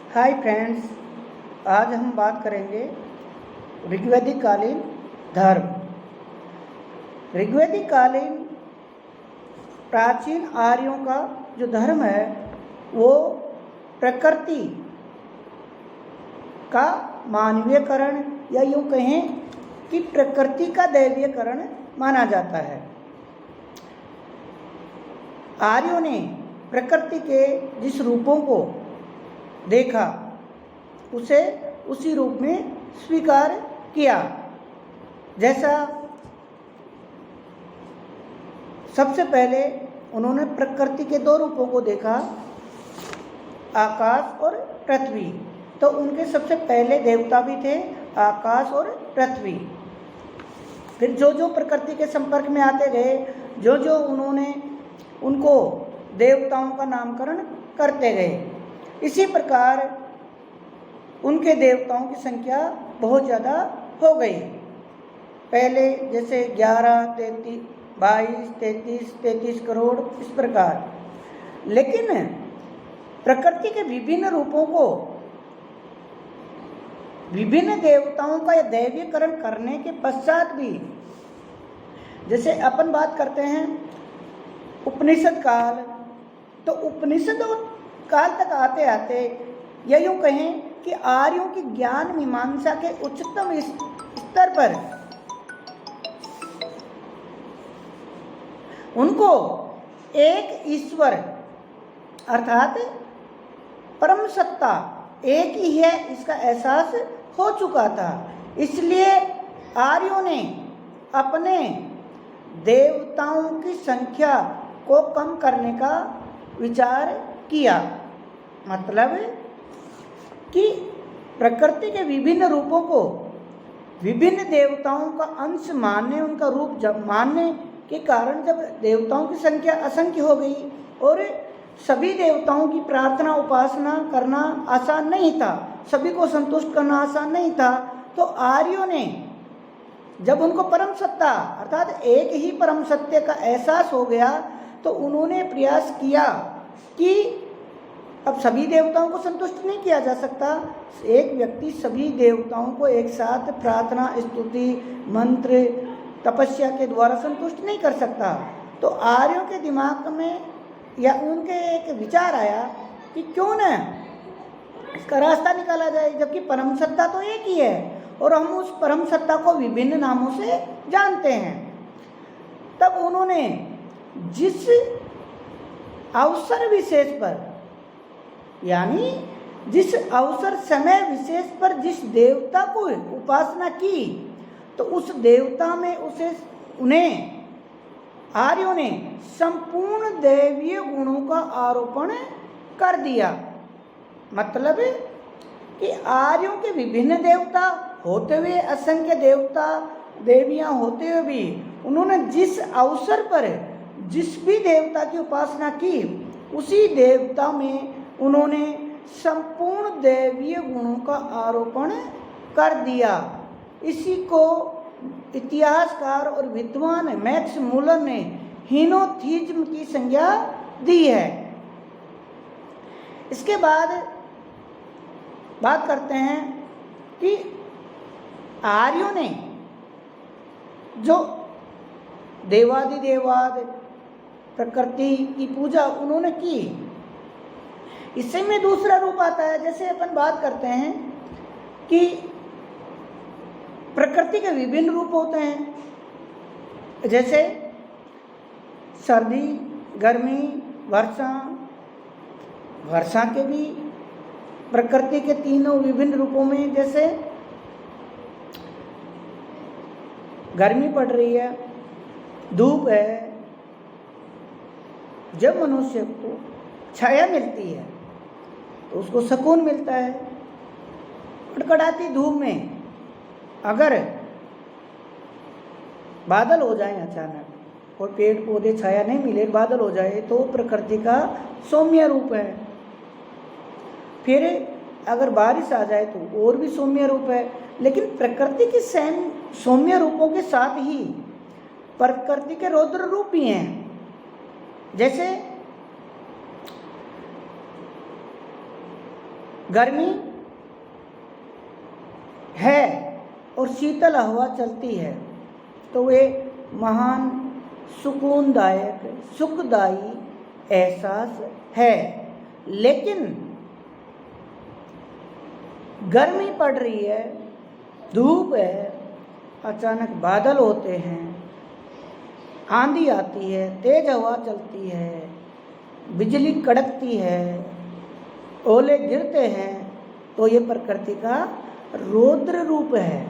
Hi friends, आज हम बात करेंगे ऋग्वैदिक कालीन धर्म। ऋग्वैदिक कालीन प्राचीन आर्यों का जो धर्म है वो प्रकृति का मानवीयकरण या यूँ कहें कि प्रकृति का दैवीयकरण माना जाता है। आर्यों ने प्रकृति के जिस रूपों को देखा उसे उसी रूप में स्वीकार किया। जैसा सबसे पहले उन्होंने प्रकृति के दो रूपों को देखा, आकाश और पृथ्वी। तो उनके सबसे पहले देवता भी थे आकाश और पृथ्वी। फिर जो जो प्रकृति के संपर्क में आते गए, जो जो उन्होंने उनको देवताओं का नामकरण करते गए, इसी प्रकार उनके देवताओं की संख्या बहुत ज़्यादा हो गई। पहले जैसे 11, 33, 22, 33 करोड़ इस प्रकार। लेकिन प्रकृति के विभिन्न रूपों को विभिन्न देवताओं का दैवीकरण करने के पश्चात भी, जैसे अपन बात करते हैं उपनिषद काल, तो उपनिषद काल तक आते आते या यूँ कहें कि आर्यों की ज्ञान मीमांसा के उच्चतम स्तर पर उनको एक ईश्वर अर्थात परम सत्ता एक ही है इसका एहसास हो चुका था। इसलिए आर्यों ने अपने देवताओं की संख्या को कम करने का विचार किया। मतलब कि प्रकृति के विभिन्न रूपों को विभिन्न देवताओं का अंश मानने, उनका रूप जब मानने के कारण जब देवताओं की संख्या असंख्य हो गई और सभी देवताओं की प्रार्थना उपासना करना आसान नहीं था, सभी को संतुष्ट करना आसान नहीं था, तो आर्यों ने जब उनको परम सत्ता अर्थात एक ही परम सत्य का एहसास हो गया तो उन्होंने प्रयास किया कि अब सभी देवताओं को संतुष्ट नहीं किया जा सकता। एक व्यक्ति सभी देवताओं को एक साथ प्रार्थना, स्तुति, मंत्र, तपस्या के द्वारा संतुष्ट नहीं कर सकता। तो आर्यों के दिमाग में या उनके एक विचार आया कि क्यों न इसका रास्ता निकाला जाए, जबकि परम सत्ता तो एक ही है और हम उस परम सत्ता को विभिन्न नामों से जानते हैं। तब उन्होंने जिस अवसर विशेष पर, यानी जिस अवसर समय विशेष पर जिस देवता को उपासना की, तो उस देवता में उन्हें आर्यों ने संपूर्ण दैवीय गुणों का आरोपण कर दिया। मतलब कि आर्यों के विभिन्न देवता होते हुए, असंख्य देवता देवियां होते हुए भी उन्होंने जिस अवसर पर जिस भी देवता की उपासना की, उसी देवता में उन्होंने संपूर्ण दैवीय गुणों का आरोपण कर दिया। इसी को इतिहासकार और विद्वान मैक्स मुलर ने हीनोथीज्म की संज्ञा दी है। इसके बाद बात करते हैं कि आर्यों ने जो देवादिदेवाद प्रकृति की पूजा उन्होंने की, इससे में दूसरा रूप आता है। जैसे अपन बात करते हैं कि प्रकृति के विभिन्न रूप होते हैं, जैसे सर्दी, गर्मी, वर्षा। वर्षा के भी प्रकृति के तीनों विभिन्न रूपों में, जैसे गर्मी पड़ रही है, धूप है, जब मनुष्य को छाया मिलती है तो उसको सुकून मिलता है। कड़कड़ाती धूप में अगर बादल हो जाए अचानक और पेड़ पौधे छाया नहीं मिले, बादल हो जाए, तो प्रकृति का सौम्य रूप है। फिर अगर बारिश आ जाए तो और भी सौम्य रूप है। लेकिन प्रकृति के सौम्य रूपों के साथ ही प्रकृति के रौद्र रूप भी हैं। जैसे गर्मी है और शीतल हवा चलती है तो वे महान सुकूनदायक सुखदायी एहसास है। लेकिन गर्मी पड़ रही है, धूप है, अचानक बादल होते हैं, आंधी आती है, तेज हवा चलती है, बिजली कड़कती है, ओले गिरते हैं, तो ये प्रकृति का रौद्र रूप है।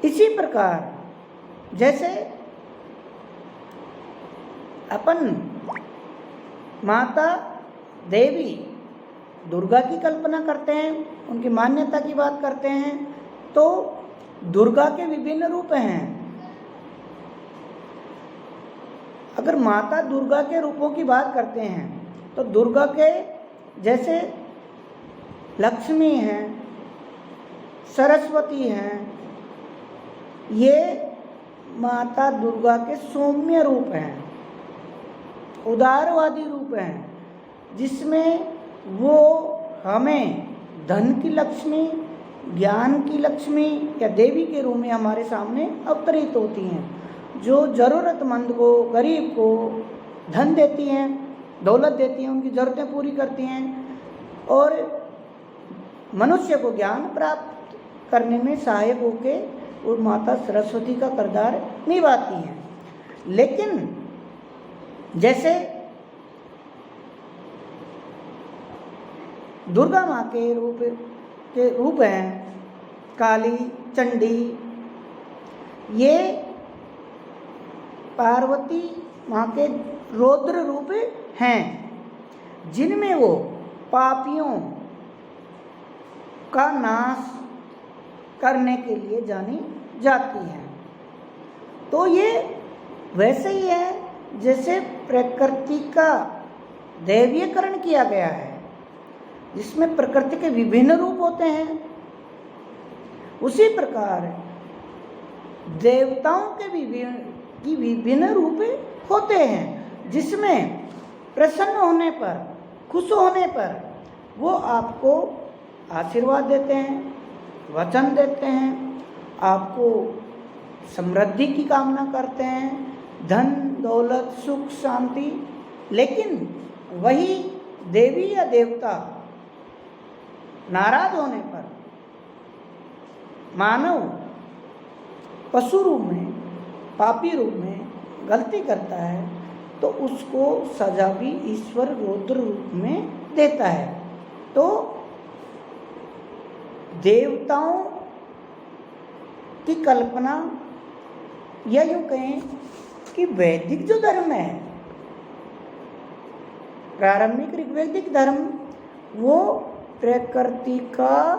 इसी प्रकार जैसे अपन माता देवी दुर्गा की कल्पना करते हैं, उनकी मान्यता की बात करते हैं, तो दुर्गा के विभिन्न रूप हैं। अगर माता दुर्गा के रूपों की बात करते हैं तो दुर्गा के जैसे लक्ष्मी हैं, सरस्वती हैं, ये माता दुर्गा के सौम्य रूप हैं, उदारवादी रूप हैं, जिसमें वो हमें धन की लक्ष्मी, ज्ञान की लक्ष्मी या देवी के रूप में हमारे सामने अवतरित होती हैं, जो ज़रूरतमंद को, गरीब को धन देती हैं, दौलत देती हैं, उनकी ज़रूरतें पूरी करती हैं और मनुष्य को ज्ञान प्राप्त करने में सहायक होके वो माता सरस्वती का किरदार निभाती हैं। लेकिन जैसे दुर्गा माँ के रूप हैं काली, चंडी, ये पार्वती माँ के रौद्र रूप हैं, जिनमें वो पापियों का नाश करने के लिए जानी जाती हैं। तो ये वैसे ही है जैसे प्रकृति का दैवीयकरण किया गया है, जिसमें प्रकृति के विभिन्न रूप होते हैं। उसी प्रकार देवताओं के विभिन्न रूप होते हैं, जिसमें प्रसन्न होने पर, खुश होने पर वो आपको आशीर्वाद देते हैं, वचन देते हैं, आपको समृद्धि की कामना करते हैं, धन, दौलत, सुख, शांति। लेकिन वही देवी या देवता नाराज होने पर मानव पशु रूप में, पापी रूप में गलती करता है तो उसको सजा भी ईश्वर रौद्र रूप में देता है। तो देवताओं की कल्पना या यूँ कहें कि वैदिक जो धर्म है, प्रारंभिक ऋग्वैदिक धर्म, वो प्रकृति का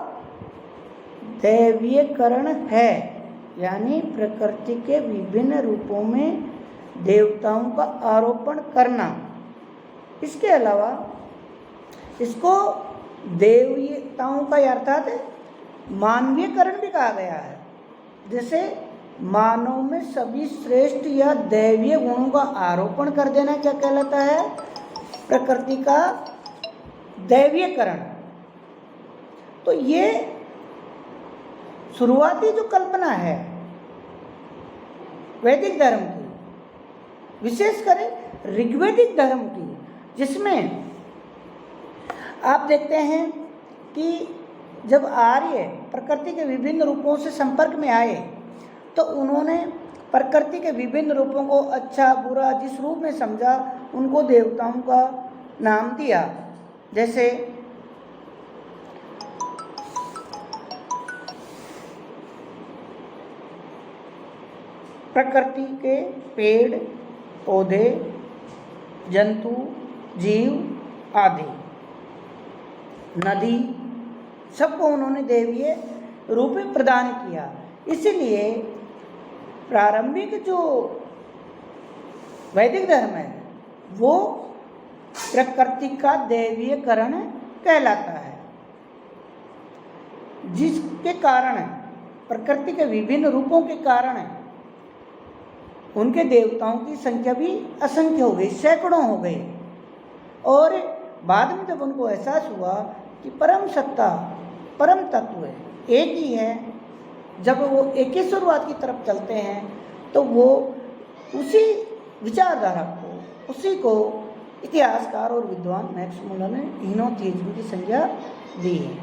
दैवीयकरण है, यानी प्रकृति के विभिन्न रूपों में देवताओं का आरोपण करना। इसके अलावा इसको देवताओं का अर्थात मानवीयकरण भी कहा गया है। जैसे मानव में सभी श्रेष्ठ या दैवीय गुणों का आरोपण कर देना क्या कहलाता है? प्रकृति का दैवीयकरण। तो ये शुरुआती जो कल्पना है वैदिक धर्म की, विशेषकर ऋग्वैदिक धर्म की, जिसमें आप देखते हैं कि जब आर्य प्रकृति के विभिन्न रूपों से संपर्क में आए तो उन्होंने प्रकृति के विभिन्न रूपों को अच्छा बुरा जिस रूप में समझा, उनको देवताओं का नाम दिया। जैसे प्रकृति के पेड़, पौधे, जंतु, जीव आदि, नदी, सबको उन्होंने देवीय रूप प्रदान किया। इसलिए प्रारंभिक जो वैदिक धर्म है वो प्रकृति का दैवीयकरण कहलाता है, जिसके कारण प्रकृति के विभिन्न रूपों के कारण उनके देवताओं की संख्या भी असंख्य हो गई, सैकड़ों हो गई। और बाद में जब उनको एहसास हुआ कि परम सत्ता, परम तत्व एक ही है, जब वो एकेश्वरवाद की तरफ चलते हैं तो वो उसी विचारधारा को, उसी को इतिहासकार और विद्वान मैक्स मुलर ने तीनों थियज्म की संज्ञा दी है।